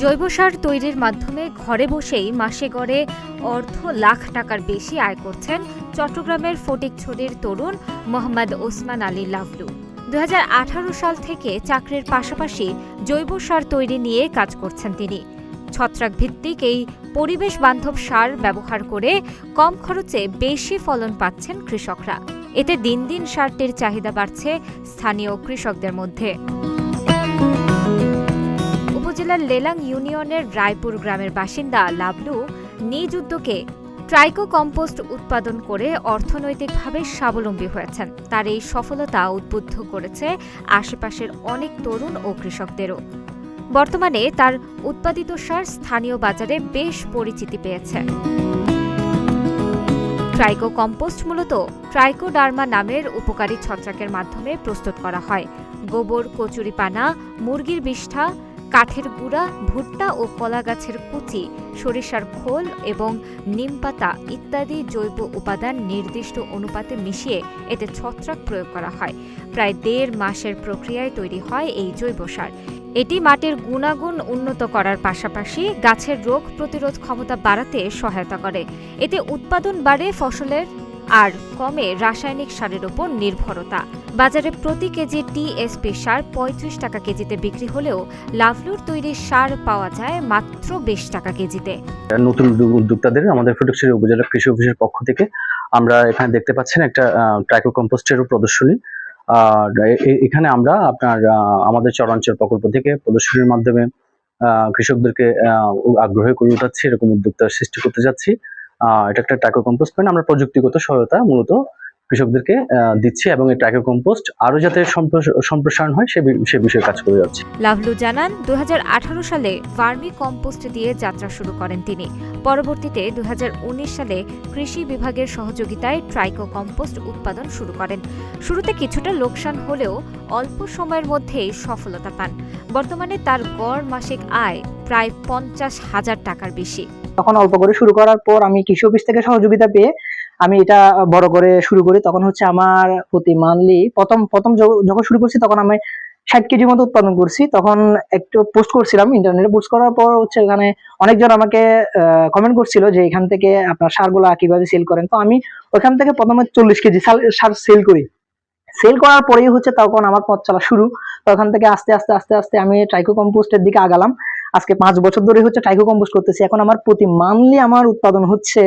জৈব সার তৈরির মাধ্যমে ঘরে বসেই মাসে গড়ে অর্ধ লাখ টাকার বেশি আয় করছেন চট্টগ্রামের ফটিকছড়ির তরুণ মোহাম্মদ ওসমান আলী লাভলু। 2018 সাল থেকে চাকরির পাশাপাশি জৈব সার তৈরি নিয়ে কাজ করছেন তিনি। ছত্রাক ভিত্তিক এই পরিবেশ বান্ধব সার ব্যবহার করে কম খরচে বেশি ফলন পাচ্ছেন কৃষকরা। এতে দিন দিন সারটির চাহিদা বাড়ছে স্থানীয় কৃষকদের মধ্যে। উপজেলার লেলাং ইউনিয়নের রায়পুর গ্রামের বাসিন্দা লাভলু নিজ উদ্যোগে ট্রাইকো কম্পোস্ট উৎপাদন করে অর্থনৈতিকভাবে স্বাবলম্বী হয়েছেন। তার এই সফলতা উদ্বুদ্ধ করেছে আশেপাশের অনেক তরুণ ও কৃষকদেরও। বর্তমানে তার উৎপাদিত সার স্থানীয় বাজারে বেশ পরিচিতি পেয়েছে। ট্রাইকো কম্পোস্ট মূলত ট্রাইকোডার্মা নামের উপকারী ছত্রাকের মাধ্যমে প্রস্তুত করা হয়। গোবর, কচুরিপানা, মুরগির বিষ্ঠা, কাঠের গুঁড়া, ভুট্টা ও কলা গাছের কুচি, সরিষার খোল এবং নিমপাতা ইত্যাদি জৈব উপাদান নির্দিষ্ট অনুপাতে মিশিয়ে এতে ছত্রাক প্রয়োগ করা হয়। প্রায় 1.5 মাসের প্রক্রিয়ায় তৈরি হয় এই জৈব সার। এটি মাটির গুণাগুণ উন্নত করার পাশাপাশি গাছের রোগ প্রতিরোধ ক্ষমতা বাড়াতে সহায়তা করে। এতে উৎপাদন বাড়ে ফসলের আর কমে রাসায়নিক সারের উপর নির্ভরতা। বাজারে প্রতি কেজি টিএসপি সার 35 টাকা কেজিতে বিক্রি হলেও লাভলুর তৈরি সার পাওয়া যায় মাত্র 20 টাকা কেজিতে। নতুন উদ্যোক্তাদের আমাদের ফটিকছড়ি উপজেলা কৃষি অফিসের পক্ষ থেকে আমরা এখানে দেখতে পাচ্ছেন একটা ট্রাইকো কম্পোস্টেরও প্রদর্শনী। এখানে আমরা আমাদের চরাঞ্চল প্রকল্প থেকে প্রদর্শনীর মাধ্যমে কৃষকদেরকে আগ্রহী করে উঠাচ্ছি, এরকম উদ্যোক্তা সৃষ্টি করতে যাচ্ছি। এটা একটা ট্রাইকো কম্পোস্ট প্ল্যান। আমরা প্রযুক্তিগত সহায়তা মূলত কৃষকদেরকে দিচ্ছি এবং এই ট্রাইকো কম্পোস্ট আরো যাতে সম্প্রসারণ হয় সে বিষয়ে কাজ করে যাচ্ছে। লাভলু জানান 2018 সালে ভার্মি কম্পোস্ট দিয়ে যাত্রা শুরু করেন তিনি। পরবর্তীতে 2019 সালে কৃষি বিভাগের সহযোগিতায় ট্রাইকো কম্পোস্ট উৎপাদন শুরু করেন। শুরুতে কিছুটা লোকসান হলেও অল্প সময়ের মধ্যেই সফলতা পান। বর্তমানে তার গড় মাসিক আয় প্রায় 50,000 টাকার বেশি। তখন অল্প করে শুরু করার পর আমি কৃষি অফিস থেকে সহযোগিতা পেয়ে আমি এটা বড় করে শুরু করি। তখন হচ্ছে আমার প্রতি মান্থলি প্রথম যখন শুরু করছি তখন আমি 60 কেজি মতো উৎপাদন করছি। তখন একটু পোস্ট করছিলাম ইন্টারনেটে। পোস্ট করার পর হচ্ছে এখানে অনেকজন আমাকে কমেন্ট করছিল যে এখান থেকে আপনার সারগুলা কিভাবে সেল করেন। তো আমি ওখান থেকে প্রথমে 40 কেজি সার সেল করি। সেল করার পরেই হচ্ছে তখন আমার পথ চলা শুরু। তো ওখান থেকে আস্তে আস্তে আমি ট্রাইকো কম্পোস্টের দিকে আগালাম। আজকে 5 বছর ধরে হচ্ছে ট্রাইকো কম্পোস্ট করতেছি। এখন আমার প্রতি মান্থলি আমার উৎপাদন হচ্ছে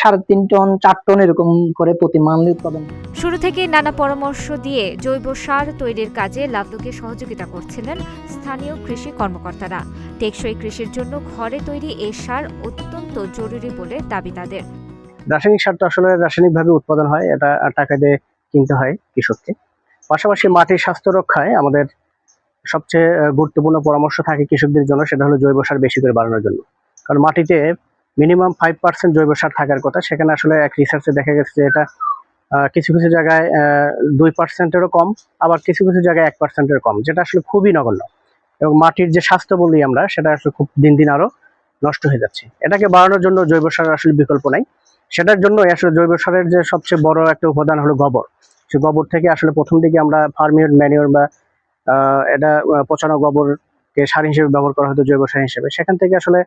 3.5 টন 4 টন এরকম করে প্রতি মান্থলি উৎপাদন। শুরু থেকে নানা পরামর্শ দিয়ে জৈব সার তৈরির কাজে লাভলুকে সহযোগিতা করছিলেন স্থানীয় কৃষি কর্মকর্তারা। টেকসই কৃষির জন্য ঘরে তৈরি এই সার অত্যন্ত জরুরি বলে দাবি তাদের। রাসায়নিক সার তো আসলে রাসায়নিকভাবে উৎপাদন হয়, এটা টাকা দিয়ে কিনতে হয় কৃষককে। পাশাপাশি মাটির স্বাস্থ্য রক্ষায় আমাদের সবচেয়ে গুরুত্বপূর্ণ পরামর্শ থাকে কৃষকদের জন্য, সেটা হলো জৈব সার বেশি করে বাড়ানোর জন্য। কারণ মাটিতে মিনিমাম 5% জৈব সার থাকার কথা, সেখানে আসলে এক রিসার্চে দেখা গেছে যে এটা কিছু জায়গায় 2%-এরও কম, আবার কিছু জায়গায় 1%-এর কম, যেটা আসলে খুবই নগণ্য। এবং মাটির যে স্বাস্থ্য বলি আমরা, সেটা আসলে খুব দিন দিন আরো নষ্ট হয়ে যাচ্ছে। এটাকে বাড়ানোর জন্য জৈব সার আসলে বিকল্প নাই। সেটার জন্য আসলে জৈব সারের যে সবচেয়ে বড় একটা উপাদান হলো গোবর। সেই গোবর থেকে আসলে প্রথম দিকে আমরা ফার্মিউর ম্যানিউর বা এটা পচানো গোবরকে সার হিসেবে ব্যবহার করা হতো জৈব সার হিসেবে। সেখান থেকে আসলে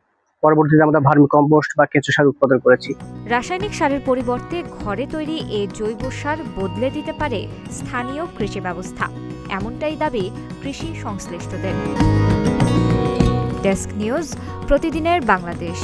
পরবর্তীতে আমরা ভার্মি কম্পোস্ট বা কেঁচো সার উৎপাদন করেছি। রাসায়নিক সারের পরিবর্তে ঘরে তৈরি এই জৈব সার বদলে দিতে পারে স্থানীয় কৃষি ব্যবস্থা, এমনটাই দাবি কৃষি সংশ্লিষ্টদের। ডেস্ক নিউজ, প্রতিদিনের বাংলাদেশ।